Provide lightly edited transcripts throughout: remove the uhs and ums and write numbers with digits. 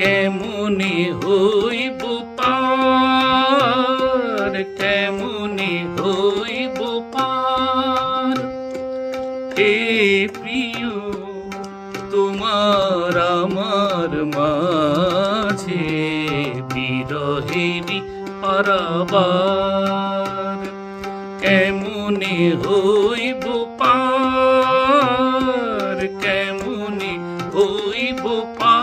কেমনে হইব পার, কেমনে হইব পার। হে প্রিয় তোমার আমার মাঝে বিরহেরই পারাবার। কেমনে হইব পার, কেমনে হইব পার।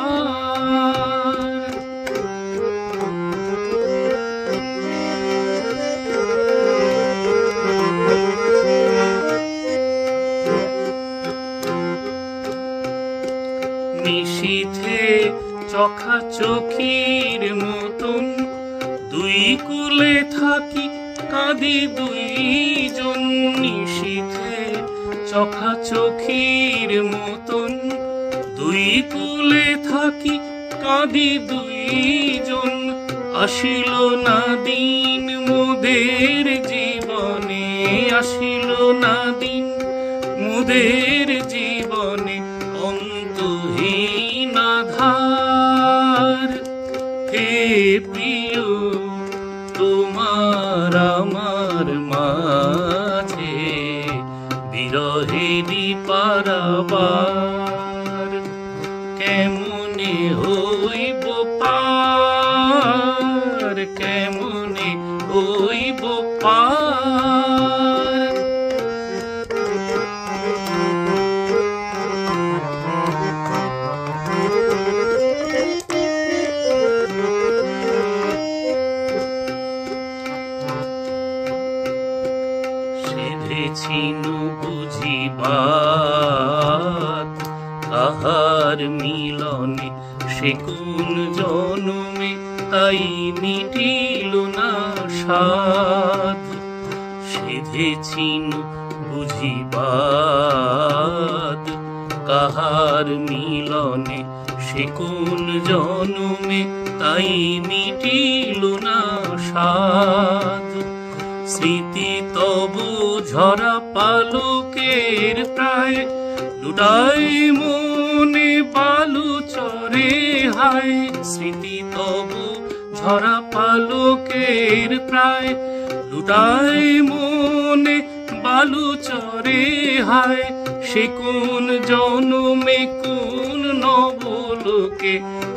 নিশীথে চোখাচোখির মতন দুই কুলে থাকি কাঁদি দুইজন। নিশীথে চোখাচোখির মতন দুই কুলে থাকি কাঁদি দুইজন। আসিল না দিন মোদের জীবনে, আসিল না দিন মোদের জীবনে অন্তহীন আধার। হে প্রিয় তোমার আমার মাঝে বিরহেরই পারাবার। কেমনে হইব পার, কেমনে হইব পার। সেধেছিনু বুঝিবাত কাহার মিলনে সে কোন জনমে, তাই মিটিল না সাধ। সেধেছিনু বুঝিবাত কাহার মিলনে সে কোন জনমে, তাই মিটিল না সাধ। স্মৃতি তবু ঝরা পালকের প্রায় লুটাই মনে বালু চরে হায়। স্মৃতি তবু ঝরা পালকের প্রায় লুটাই মনে বালু চরে হায়। সে কোন জনমে কোন নবলোকে,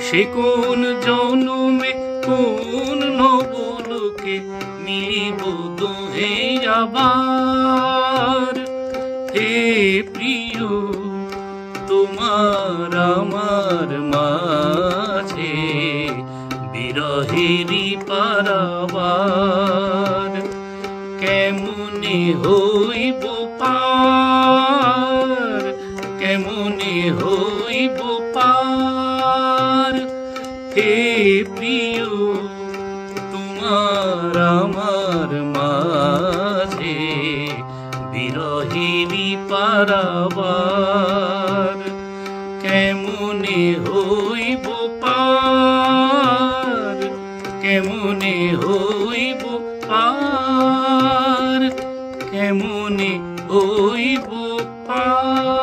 সে কোন জনমে কোন নবলোকে মিলিব দোহে আবার। হে প্রিয় তোমার আমার মাঝে বিরহেরই পারাবার। কেমনে হইব পার, কেমনে হইব পার। হে প্রিয় তোমার আমার মাঝে বিরহেরই পারাবার। কেমনে হইব পার, কেমনে হইব পার, কেমনে হইব পার।